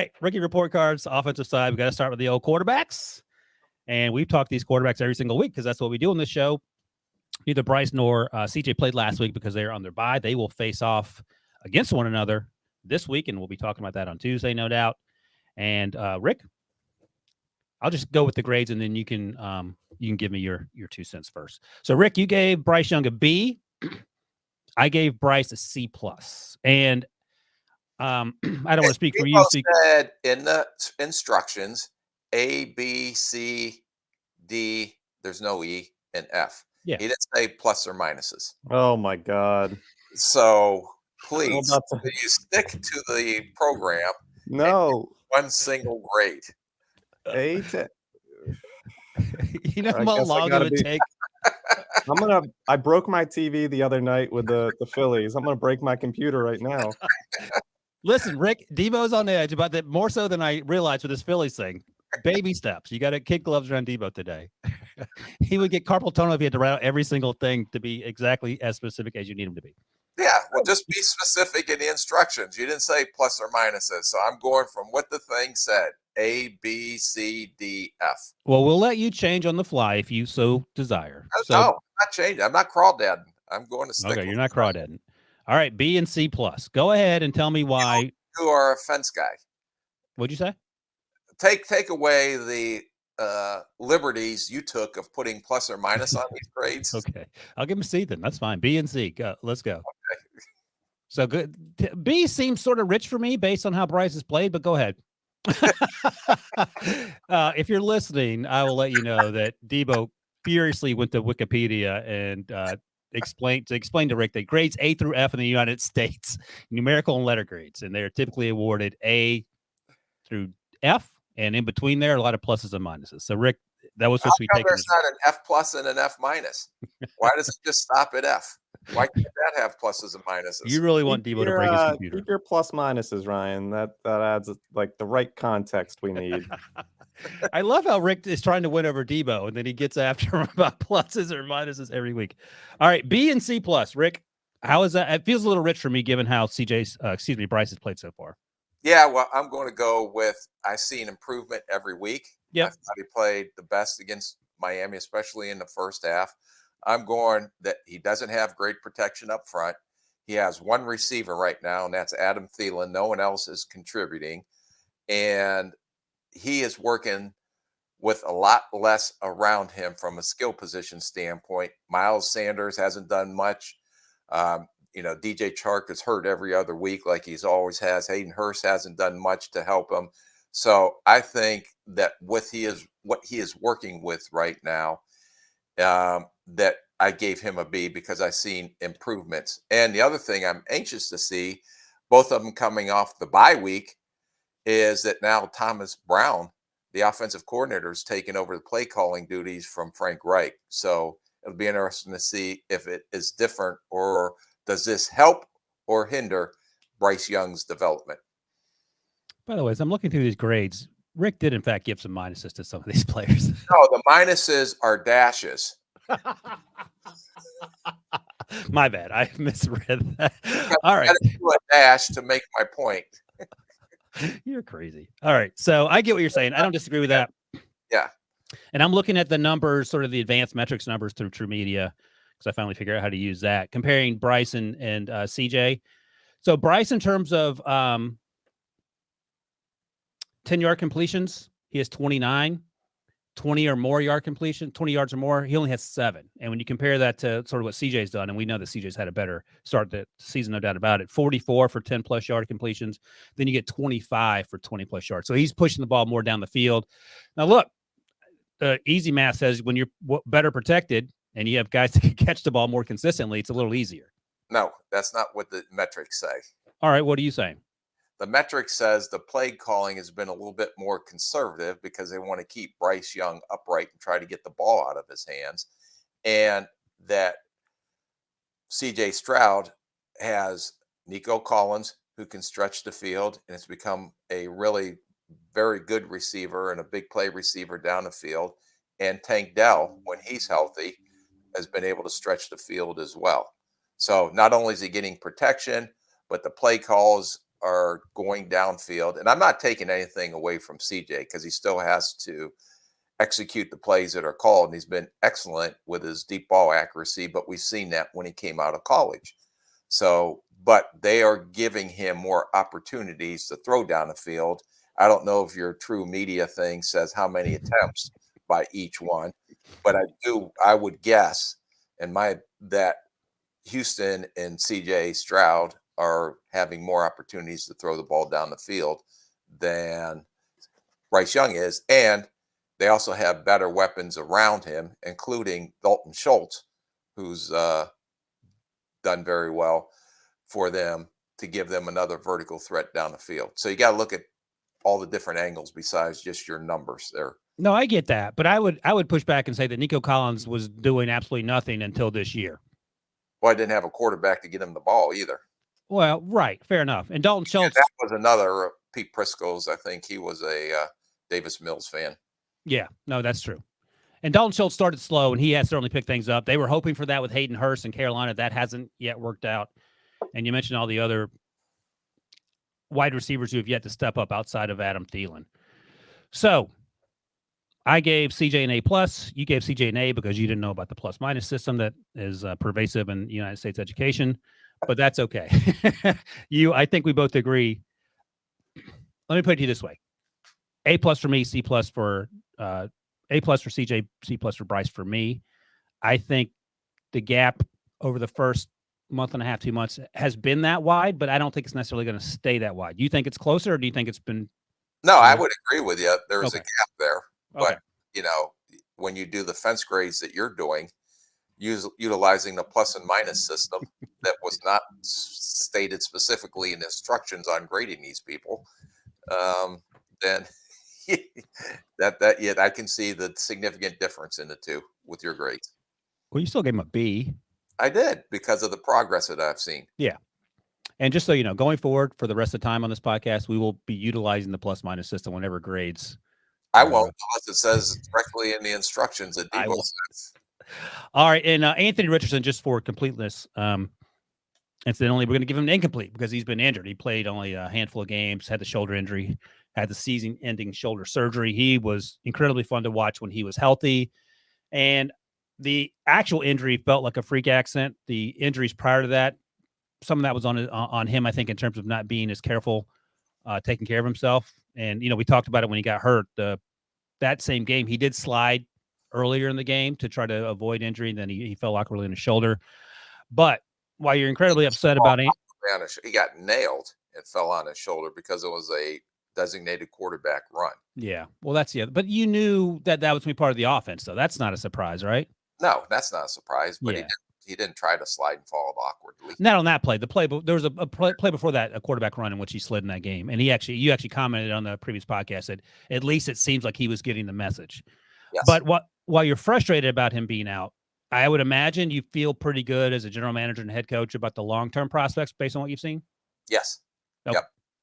right, rookie report cards, offensive side. We got to start with the old quarterbacks. And we've talked these quarterbacks every single week because that's what we do on this show. Neither Bryce nor CJ played last week because they are on their bye. They will face off against one another this week, and we'll be talking about that on Tuesday, no doubt. And Rick, I'll just go with the grades, and then you can give me your 2 cents first. So, Rick, you gave Bryce Young a B. I gave Bryce a C+. And I don't want to speak for you. Said in the instructions, A, B, C, D, there's no E, and F. Yeah. He didn't say plus or minuses. Oh, my God. So, please, you stick to the program. No. One single grade. 8. You know how long it would take? I broke my TV the other night with the Phillies. I'm going to break my computer right now. Listen, Rick, Debo's on the edge about that more so than I realized with this Phillies thing. Baby steps. You got to kick gloves around Debo today. He would get carpal tunnel if he had to write out every single thing to be exactly as specific as you need him to be. Yeah, well, just be specific in the instructions. You didn't say plus or minuses. So I'm going from what the thing said. A, B, C, D, F. Well, we'll let you change on the fly if you so desire. No, I'm not changing. I'm not crawdadding. I'm going to stick. Okay, you're not crawdadding. All right, B and C+. Go ahead and tell me why. You are a fence guy. What'd you say? Take away the liberties you took of putting plus or minus on these grades. Okay, I'll give him a C then. That's fine. B and C. Go. Let's go. Okay. So good. B seems sort of rich for me based on how Bryce has played, but go ahead. If you're listening, I will let you know that Debo furiously went to Wikipedia and explained to Rick that grades A through F in the United States, numerical and letter grades, and they're typically awarded A through F, and in between there, a lot of pluses and minuses. So, Rick, that was supposed to be taken. There's not an F plus and an F minus. Why does it just stop at F? Why can't that have pluses and minuses? You really want Debo to break his computer. Keep your plus minuses, Ryan. That adds like the right context we need. I love how Rick is trying to win over Debo, and then he gets after him about pluses or minuses every week. All right, B and C+. Rick, how is that? It feels a little rich for me given how Bryce has played so far. Yeah, well, I'm going to go with I see an improvement every week. Yeah, I thought he played the best against Miami, especially in the first half. I'm going that he doesn't have great protection up front. He has one receiver right now, and that's Adam Thielen. No one else is contributing. And he is working with a lot less around him from a skill position standpoint. Miles Sanders hasn't done much. DJ Chark is hurt every other week like he's always has. Hayden Hurst hasn't done much to help him. So I think that what he is working with right now, that I gave him a B because I've seen improvements. And the other thing I'm anxious to see, both of them coming off the bye week, is that now Thomas Brown, the offensive coordinator, is taking over the play calling duties from Frank Reich. So it'll be interesting to see if it is different, or does this help or hinder Bryce Young's development? By the way, as I'm looking through these grades, Rick did in fact give some minuses to some of these players. No, the minuses are dashes. My bad. I misread that. All right. I do a dash to make my point. You're crazy. All right. So I get what you're saying. I don't disagree with that. Yeah. And I'm looking at the numbers, sort of the advanced metrics numbers through True Media, because I finally figured out how to use that, comparing Bryce and CJ. So Bryce, in terms of 10-yard completions, he has 29. 20 or more yard completion, 20 yards or more, he only has 7. And when you compare that to sort of what CJ's done, and we know that CJ's had a better start to the season, no doubt about it, 44 for 10-plus yard completions. Then you get 25 for 20-plus yards. So he's pushing the ball more down the field. Now, look, easy math says when you're better protected and you have guys that can catch the ball more consistently, it's a little easier. No, that's not what the metrics say. All right, what are you saying? The metric says the play calling has been a little bit more conservative because they want to keep Bryce Young upright and try to get the ball out of his hands. And that CJ Stroud has Nico Collins, who can stretch the field, and it's become a really very good receiver and a big play receiver down the field. And Tank Dell, when he's healthy, has been able to stretch the field as well. So not only is he getting protection, but the play calls are going downfield, and I'm not taking anything away from CJ because he still has to execute the plays that are called, and he's been excellent with his deep ball accuracy, but we've seen that when he came out of college. So, but they are giving him more opportunities to throw down the field. I don't know if your true media thing says how many attempts by each one, but I would guess that Houston and CJ Stroud are having more opportunities to throw the ball down the field than Bryce Young is. And they also have better weapons around him, including Dalton Schultz, who's done very well for them to give them another vertical threat down the field. So you got to look at all the different angles besides just your numbers there. No, I get that, but I would push back and say that Nico Collins was doing absolutely nothing until this year. Well, I didn't have a quarterback to get him the ball either. Well, right, fair enough. And Dalton Schultz, that was another Pete Prisco's. I think he was a Davis Mills fan. Yeah, no, that's true. And Dalton Schultz started slow, and he has certainly picked things up. They were hoping for that with Hayden Hurst in Carolina. That hasn't yet worked out. And you mentioned all the other wide receivers who have yet to step up outside of Adam Thielen. So I gave CJ an A+. You gave CJ an A because you didn't know about the plus-minus system that is pervasive in United States education, but that's okay. I think we both agree. Let me put it to you this way. A+ for me, C+ for A+ for CJ, C+ for Bryce for me. I think the gap over the first month and a half, 2 months has been that wide, but I don't think it's necessarily going to stay that wide. Do you think it's closer, or do you think it's been? No, I would agree with you. There's Okay. a gap there, but Okay. you know, when you do the fence grades that you're doing, utilizing the plus and minus system that was not stated specifically in instructions on grading these people, then I can see the significant difference in the two with your grades. Well, you still gave him a B. I did, because of the progress that I've seen. Yeah. And just so you know, going forward for the rest of the time on this podcast, we will be utilizing the plus-minus system whenever grades. I won't, unless it says directly in the instructions that Debo says. All right. And Anthony Richardson, just for completeness, incidentally, we're going to give him an incomplete because he's been injured. He played only a handful of games, had the shoulder injury, had the season-ending shoulder surgery. He was incredibly fun to watch when he was healthy. And the actual injury felt like a freak accident. The injuries prior to that, some of that was on him, I think, in terms of not being as careful, taking care of himself. And, we talked about it when he got hurt. That same game, he did slide earlier in the game to try to avoid injury, and then he fell awkwardly in his shoulder. But while you're incredibly upset about it, he got nailed and fell on his shoulder because it was a designated quarterback run. Yeah, well, that's the other. But you knew that was going to be part of the offense, so that's not a surprise, right? No, that's not a surprise. But Yeah. he didn't try to slide and fall awkwardly. Not on that play. The play, but there was a play before that, a quarterback run in which he slid in that game, and you actually commented on the previous podcast that at least it seems like he was getting the message. Yes. But while you're frustrated about him being out, I would imagine you feel pretty good as a general manager and head coach about the long-term prospects based on what you've seen. Yes. Okay. Yep.